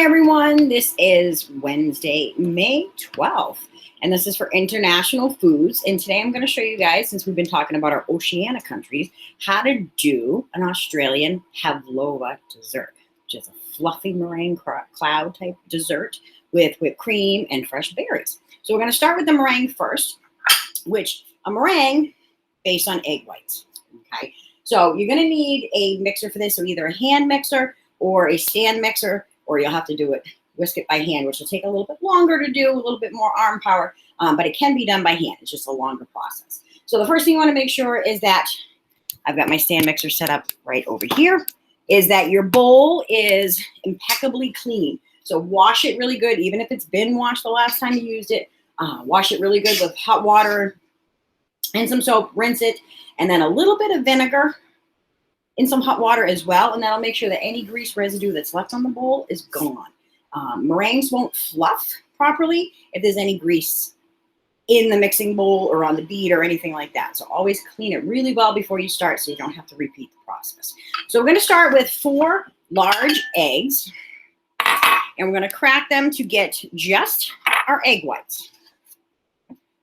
Hi everyone, this is Wednesday, May 12th, and this is for International Foods. And today I'm going to show you guys, since we've been talking about our Oceania countries, how to do an Australian Pavlova dessert, which is a fluffy meringue cloud type dessert with whipped cream and fresh berries. So we're going to start with the meringue first, which a meringue based on egg whites. Okay, so you're going to need a mixer for this, so either a hand mixer or a stand mixer, or you'll have to do it, whisk it by hand, which will take a little bit longer to do, a little bit more arm power, but it can be done by hand. It's just a longer process. So the first thing you want to make sure is that I've got my stand mixer set up right over here, is that your bowl is impeccably clean. So wash it really good, even if it's been washed the last time you used it. Wash it really good with hot water and some soap, rinse it, and then a little bit of vinegar in some hot water as well, and that'll make sure that any grease residue that's left on the bowl is gone. Meringues won't fluff properly if there's any grease in the mixing bowl or on the bead or anything like that. So always clean it really well before you start so you don't have to repeat the process. So we're going to start with 4 large eggs, and we're going to crack them to get just our egg whites.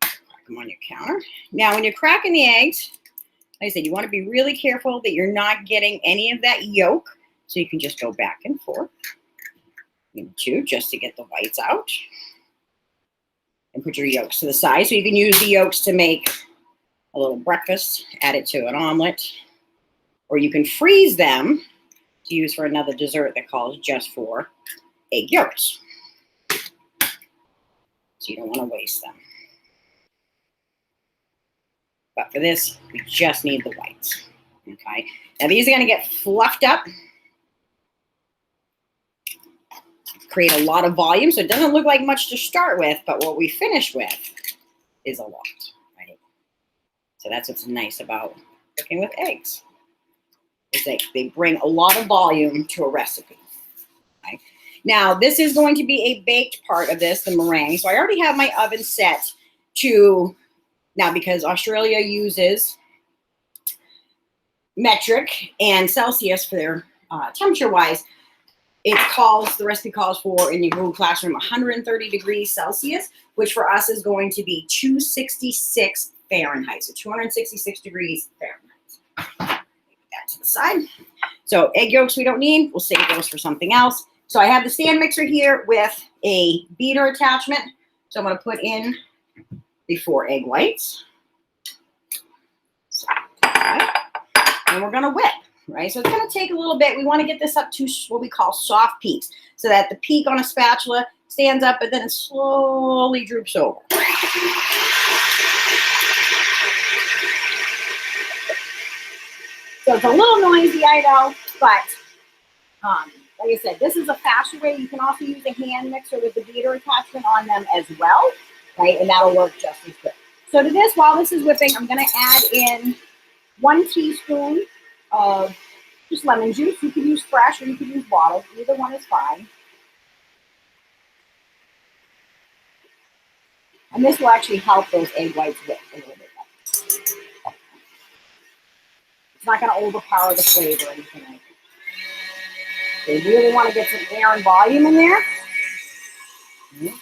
Crack them on your counter. Now when you're cracking the eggs, like I said, you want to be really careful that you're not getting any of that yolk. So you can just go back and forth into just to get the whites out. And put your yolks to the side. So you can use the yolks to make a little breakfast, add it to an omelet. Or you can freeze them to use for another dessert that calls just for egg yolks. So you don't want to waste them. But for this, we just need the whites, okay? Now these are gonna get fluffed up, create a lot of volume, so it doesn't look like much to start with, but what we finish with is a lot, right? So that's what's nice about cooking with eggs, is they bring a lot of volume to a recipe, okay? Now this is going to be a baked part of this, the meringue, so I already have my oven set to, now, because Australia uses metric and Celsius for their temperature-wise, the recipe calls for, in your Google Classroom, 130 degrees Celsius, which for us is going to be 266 Fahrenheit, so 266 degrees Fahrenheit. Put that to the side. So egg yolks we don't need. We'll save those for something else. So I have the stand mixer here with a beater attachment. So I'm going to put in the 4 egg whites. And we're going to whip, right? So it's going to take a little bit. We want to get this up to what we call soft peaks, so that the peak on a spatula stands up, but then it slowly droops over. So it's a little noisy, I know, but like I said, this is a faster way. You can also use a hand mixer with the beater attachment on them as well, right? And that'll work just as good. So to this, while this is whipping, I'm going to add in 1 teaspoon of just lemon juice. You can use fresh or you can use bottled. Either one is fine. And this will actually help those egg whites whip a little bit better. It's not going to overpower the flavor or anything like that. So you really want to get some air and volume in there. You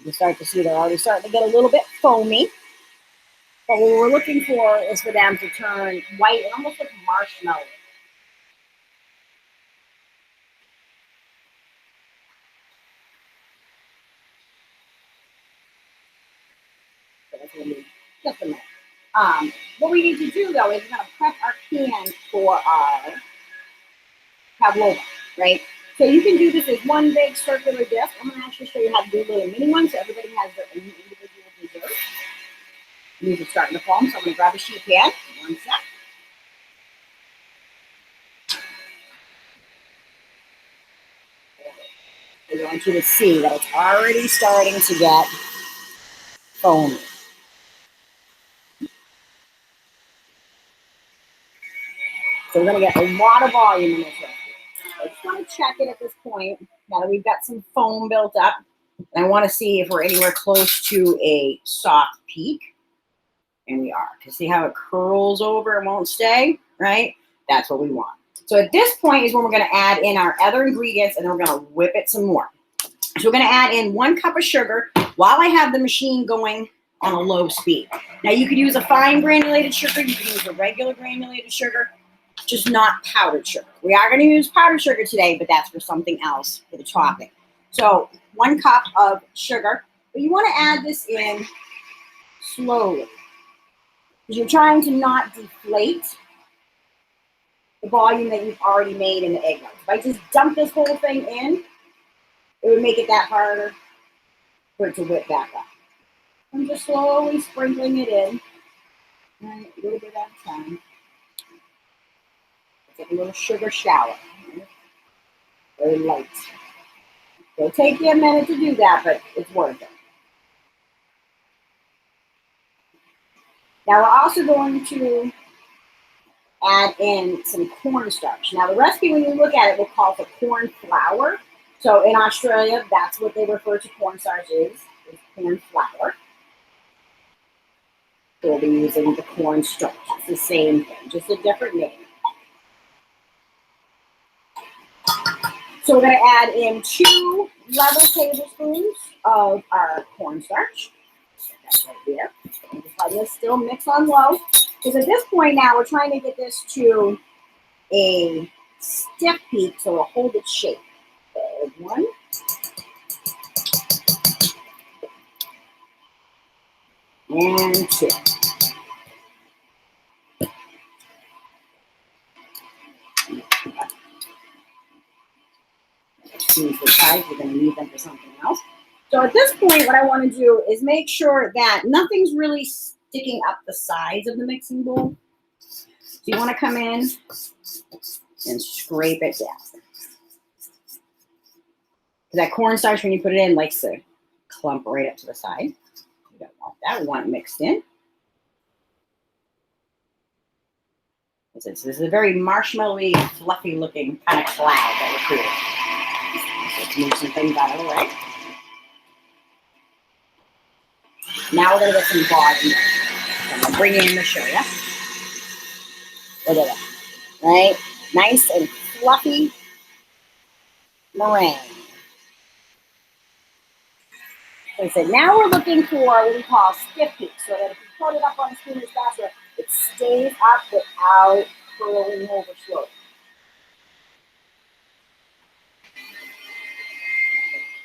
can start to see they're already starting to get a little bit foamy. But what we're looking for is for them to turn white and almost like marshmallow. So that's going to be just a minute. What we need to do, though, is we're going to prep our pan for our Pavlova, right? So you can do this as one big circular disc. I'm going to actually show you how to do little mini ones so everybody has their own individual dessert. These are starting to foam, so I'm going to grab a sheet pan. One sec. I want you to see that it's already starting to get foamy. So we're going to get a lot of volume in this recipe. I just want to check it at this point, now that we've got some foam built up. And I want to see if we're anywhere close to a soft peak. And we are. Because see how it curls over and won't stay, right? That's what we want. So at this point is when we're going to add in our other ingredients, and then we're going to whip it some more. So we're going to add in 1 cup of sugar while I have the machine going on a low speed. Now you could use a fine granulated sugar, you can use a regular granulated sugar, just not powdered sugar. We are going to use powdered sugar today, but that's for something else for the topping. So 1 cup of sugar, but you want to add this in slowly because you're trying to not deflate the volume that you've already made in the egg whites. If I just dump this whole thing in, it would make it that harder for it to whip back up. I'm just slowly sprinkling it in, right, a little bit at a time. It's like a little sugar shower, right? Very light. It'll take you a minute to do that, but it's worth it. Now we're also going to add in some cornstarch. Now the recipe, when you look at it, will call for corn flour. So in Australia, that's what they refer to cornstarch is corn flour. So we'll be using the cornstarch. It's the same thing, just a different name. So we're going to add in 2 level tablespoons of our cornstarch. That's right here. And just let this still mix on low. Because at this point now, we're trying to get this to a stiff peak so it'll hold its shape. There's 1. And 2. These the sides, we're going to need them for something else. So at this point, what I want to do is make sure that nothing's really sticking up the sides of the mixing bowl. So you want to come in and scrape it down. That cornstarch, when you put it in, likes to clump right up to the side. We don't want that. We want it mixed in. This is a very marshmallowy, fluffy looking kind of cloud that we're creating. Let's move some things out of the way. Now we're going to get some volume. I'm going to bring in the sugar. Look at that. Right? Nice and fluffy meringue. Like I said, now we're looking for what we call stiff peaks, so that if you put it up on the spinner's basket, it stays up without curling over slowly.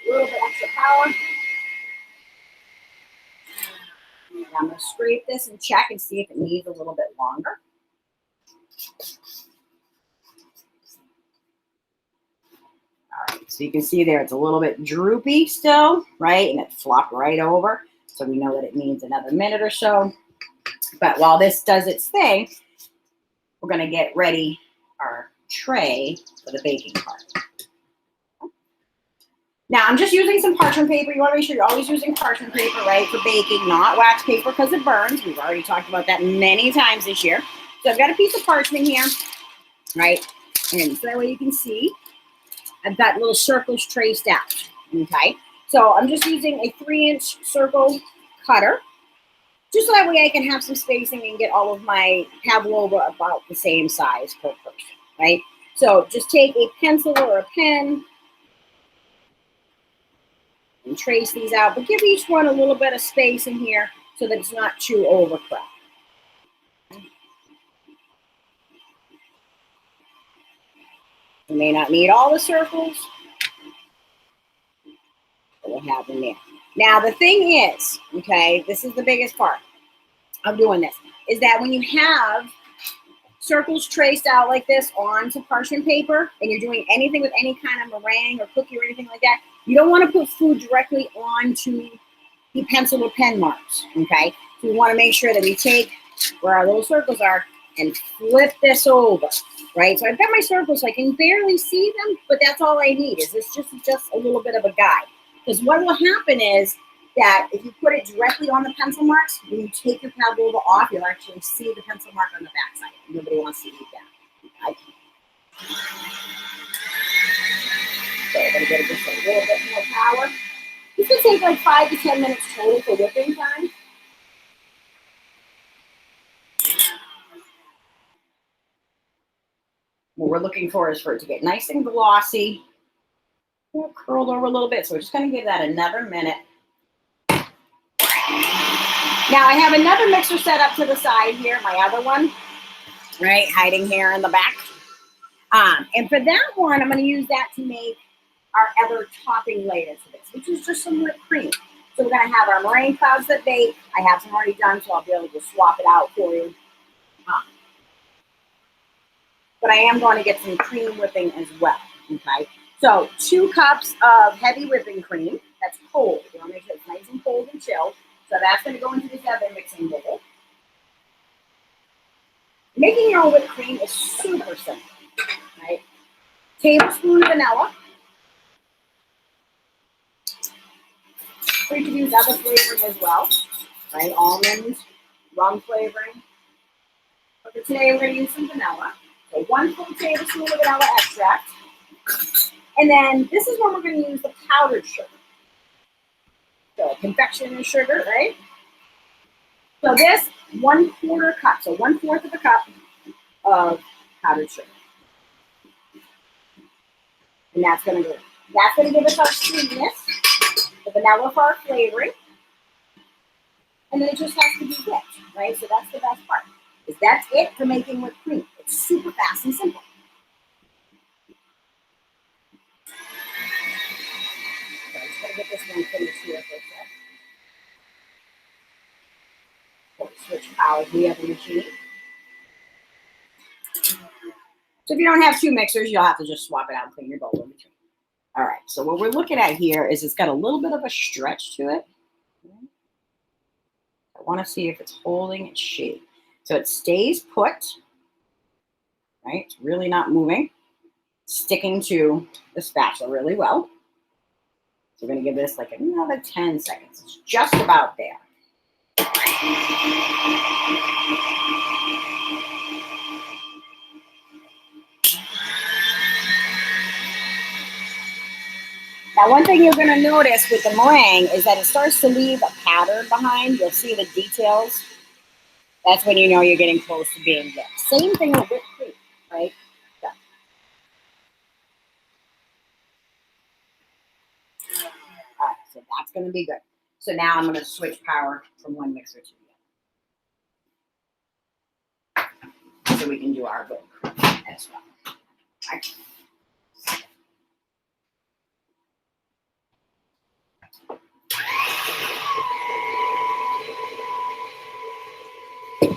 A little bit extra power. And I'm going to scrape this and check and see if it needs a little bit longer. All right, so you can see there it's a little bit droopy still, right? And it flopped right over. So we know that it needs another minute or so. But while this does its thing, we're going to get ready our tray for the baking part. Now, I'm just using some parchment paper. You want to make sure you're always using parchment paper, right, for baking, not wax paper because it burns. We've already talked about that many times this year. So I've got a piece of parchment here, right? And so that way you can see I've got little circles traced out, okay? So I'm just using a 3-inch circle cutter, just so that way I can have some spacing and get all of my Pavlova about the same size per person, right? So just take a pencil or a pen and trace these out, but give each one a little bit of space in here so that it's not too overcrowded. You may not need all the circles, but we'll have them there. Now, the thing is, okay, this is the biggest part of doing this, is that when you have circles traced out like this on some parchment paper and you're doing anything with any kind of meringue or cookie or anything like that, you don't want to put food directly onto the pencil or pen marks, okay? So we want to make sure that we take where our little circles are and flip this over, right? So I've got my circles so I can barely see them, but that's all I need is this just a little bit of a guide. Because what will happen is that if you put it directly on the pencil marks, when you take your Pavlova off, you'll actually see the pencil mark on the backside. Nobody wants to eat that. Okay? So we're going to get just a little bit more power. This could take like 5 to 10 minutes total for whipping time. What we're looking for is for it to get nice and glossy, curled over a little bit. So we're just going to give that another minute. Now I have another mixer set up to the side here, my other one, right, hiding here in the back. And for that one, I'm going to use that to make our other topping layer to this, which is just some whipped cream. So we're going to have our meringue clouds that bake. I have some already done, so I'll be able to swap it out for you. But I am going to get some cream whipping as well, okay? So 2 cups of heavy whipping cream. That's cold. You want to make sure it's nice and cold and chilled. So that's going to go into this other mixing bowl. Making your own whipped cream is super simple, right? Tablespoon of vanilla. You can use other flavoring as well, right? Almonds, rum flavoring. But for today, we're going to use some vanilla. So 1 full tablespoon of vanilla extract. And then this is when we're going to use the powdered sugar. So confectioner sugar, right? So this 1/4 cup, so 1/4 of a cup of powdered sugar. And that's going to give us our sweetness, the vanilla for our flavoring. And then it just has to be whipped, right? So that's the best part. Is that's it for making whipped cream. It's super fast and simple. So I'm just going to get this one finished here for a sec. Switch power to the other machine. So if you don't have 2 mixers, you'll have to just swap it out and clean your bowl in between. All right, so what we're looking at here is it's got a little bit of a stretch to it. I want to see if it's holding its shape. So it stays put, right? It's really not moving. Sticking to the spatula really well. So we're going to give this like another 10 seconds. It's just about there. Now, one thing you're going to notice with the meringue is that it starts to leave a pattern behind. You'll see the details. That's when you know you're getting close to being whipped. Same thing with whipped cream, right? So. All right, so that's going to be good. So now I'm going to switch power from one mixer to the other. So we can do our whipped cream as well. All right.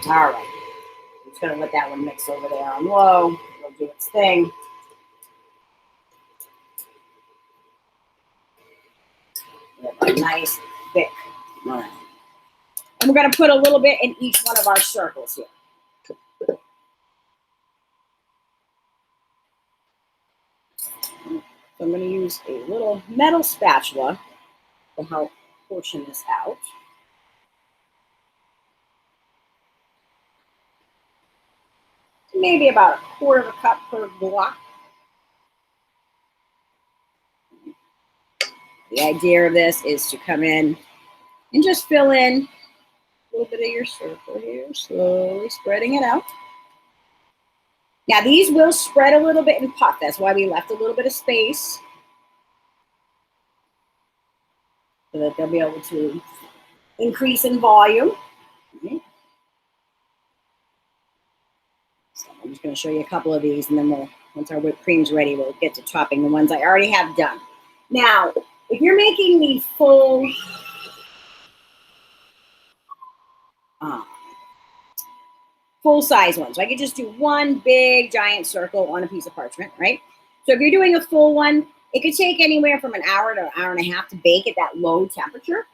All right. I'm just going to let that one mix over there on low. It'll do its thing. We have a nice, thick meringue. And we're going to put a little bit in each one of our circles here. So I'm going to use a little metal spatula to help portion this out. Maybe about 1/4 cup per block. The idea of this is to come in and just fill in a little bit of your circle here, slowly spreading it out. Now these will spread a little bit and puff. That's why we left a little bit of space so that they'll be able to increase in volume. Okay. So I'm just going to show you a couple of these, and then once our whipped cream's ready, we'll get to topping the ones I already have done. Now, if you're making the full size ones, so I could just do one big giant circle on a piece of parchment, right? So if you're doing a full one, it could take anywhere from an hour to an hour and a half to bake at that low temperature.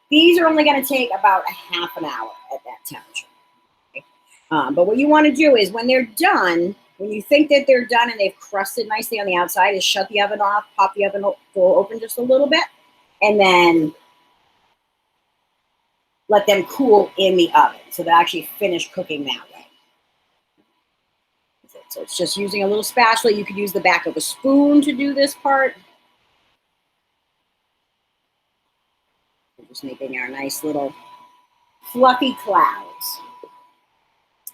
These are only going to take about a half an hour at that temperature. Okay? But what you want to do is when they're done, when you think that they're done and they've crusted nicely on the outside, is shut the oven off, pop the oven door open just a little bit, and then let them cool in the oven. So they actually finish cooking that way. So it's just using a little spatula. You could use the back of a spoon to do this part. We're just making our nice little fluffy clouds.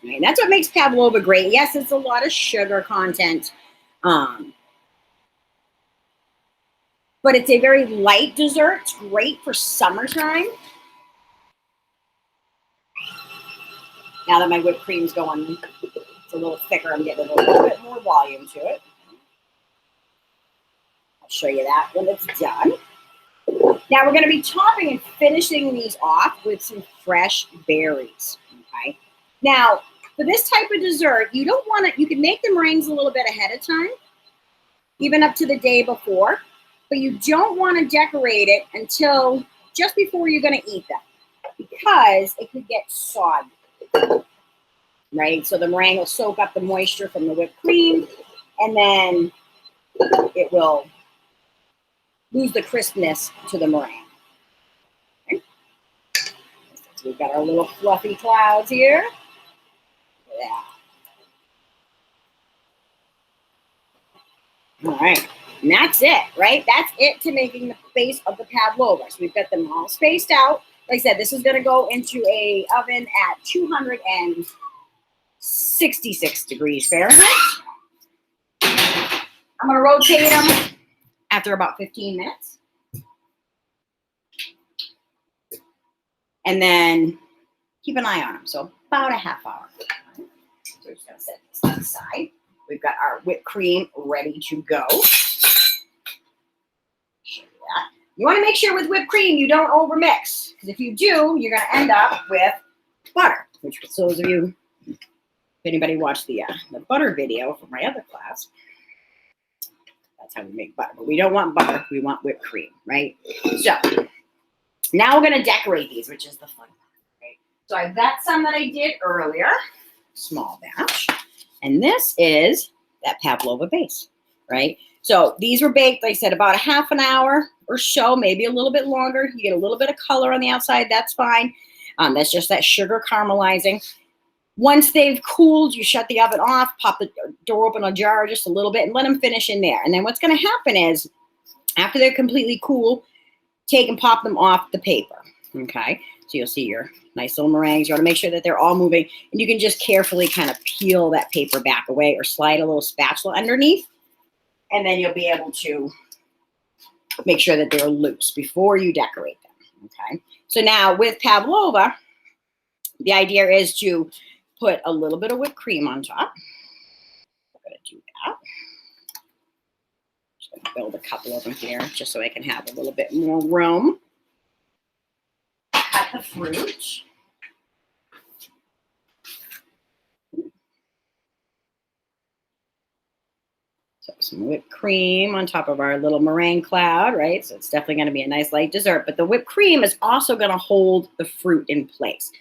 And that's what makes pavlova great. Yes, it's a lot of sugar content, but it's a very light dessert. It's great for summertime. Now that my whipped cream's going, it's a little thicker. I'm getting a little bit more volume to it. I'll show you that when it's done. Now we're going to be topping and finishing these off with some fresh berries. Okay. Now for this type of dessert, you don't want to. You can make the meringues a little bit ahead of time, even up to the day before, but you don't want to decorate it until just before you're going to eat them, because it could get soggy. Right? So the meringue will soak up the moisture from the whipped cream, and then it will lose the crispness to the meringue. Okay. So we've got our little fluffy clouds here. Yeah. All right. And that's it, right? That's it to making the base of the pavlova. So we've got them all spaced out. Like I said, this is going to go into a oven at 266 degrees Fahrenheit. I'm going to rotate them after about 15 minutes. And then keep an eye on them. So about a half hour. So we're just going to set this on the side. We've got our whipped cream ready to go. Show you that. You want to make sure with whipped cream you don't overmix, because if you do, you're going to end up with butter, which for those of you, if anybody watched the butter video from my other class, that's how we make butter. But we don't want butter. We want whipped cream, right? So now we're going to decorate these, which is the fun part. Right? So I've got some that I did earlier, small batch. And this is that pavlova base, right? So these were baked, like I said, about a half an hour or so, maybe a little bit longer. You get a little bit of color on the outside. That's fine. That's just that sugar caramelizing. Once they've cooled, you shut the oven off, pop the door open a jar just a little bit, and let them finish in there. And then what's going to happen is, after they're completely cool, take and pop them off the paper, okay? So you'll see your nice little meringues. You want to make sure that they're all moving, and you can just carefully kind of peel that paper back away or slide a little spatula underneath, and then you'll be able to make sure that they're loose before you decorate them, okay? So now with pavlova, the idea is to put a little bit of whipped cream on top. I'm going to do that. Just going to build a couple of them here just so I can have a little bit more room. Cut the fruit. So some whipped cream on top of our little meringue cloud, right? So it's definitely going to be a nice light dessert. But the whipped cream is also going to hold the fruit in place.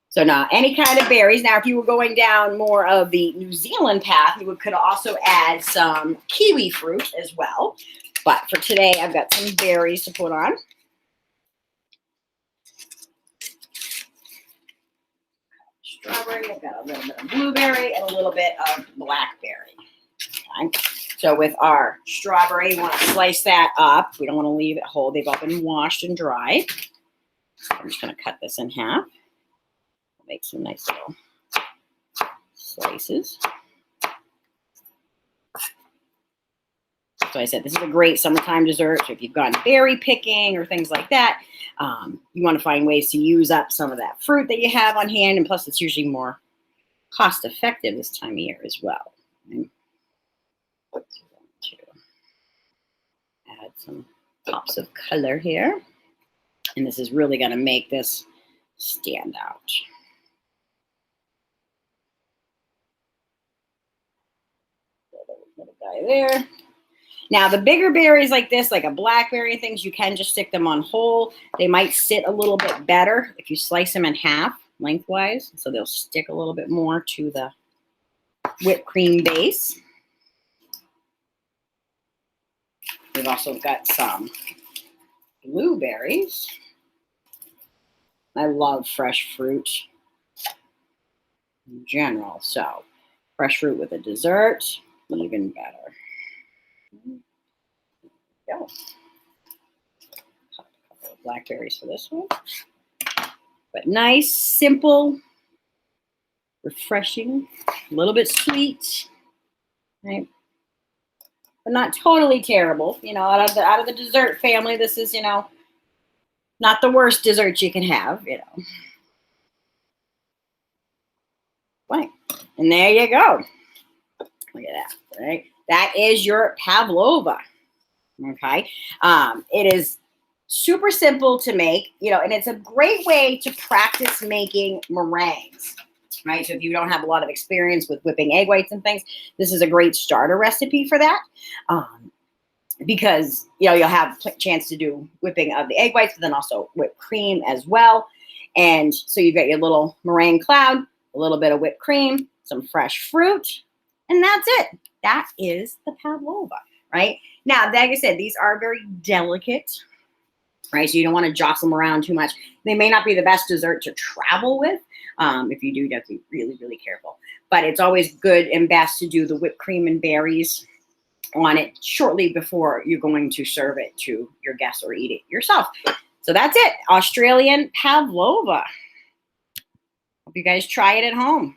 So now any kind of berries. Now, if you were going down more of the New Zealand path, you could also add some kiwi fruit as well. But for today, I've got some berries to put on. Strawberry, I've got a little bit of blueberry and a little bit of blackberry. Okay. So with our strawberry, you want to slice that up. We don't want to leave it whole. They've all been washed and dried. So I'm just going to cut this in half. Make some nice little slices. So I said, this is a great summertime dessert. So if you've gone berry picking or things like that, you want to find ways to use up some of that fruit that you have on hand. And plus, it's usually more cost effective this time of year as well. And so I'm going to add some pops of color here. And this is really going to make this stand out. Little guy there. Now, the bigger berries like this, like a blackberry and things, you can just stick them on whole. They might sit a little bit better if you slice them in half lengthwise, so they'll stick a little bit more to the whipped cream base. We've also got some blueberries. I love fresh fruit in general, so fresh fruit with a dessert, even better. Go. A couple of blackberries for this one. But nice, simple, refreshing, a little bit sweet, right? But not totally terrible. You know, out of the dessert family, this is, you know, not the worst dessert you can have, you know. Right. And there you go. Look at that, right? That is your pavlova. Okay. It is super simple to make, you know, and it's a great way to practice making meringues, right? So if you don't have a lot of experience with whipping egg whites and things, this is a great starter recipe for that. Because, you know, you'll have a chance to do whipping of the egg whites, but then also whipped cream as well. And so you've got your little meringue cloud, a little bit of whipped cream, some fresh fruit, and that's it. That is the pavlova, right? Now, like I said, these are very delicate, right? So you don't want to jostle them around too much. They may not be the best dessert to travel with. If you do, you have to be really, really careful. But it's always good and best to do the whipped cream and berries on it shortly before you're going to serve it to your guests or eat it yourself. So that's it. Australian pavlova. Hope you guys try it at home.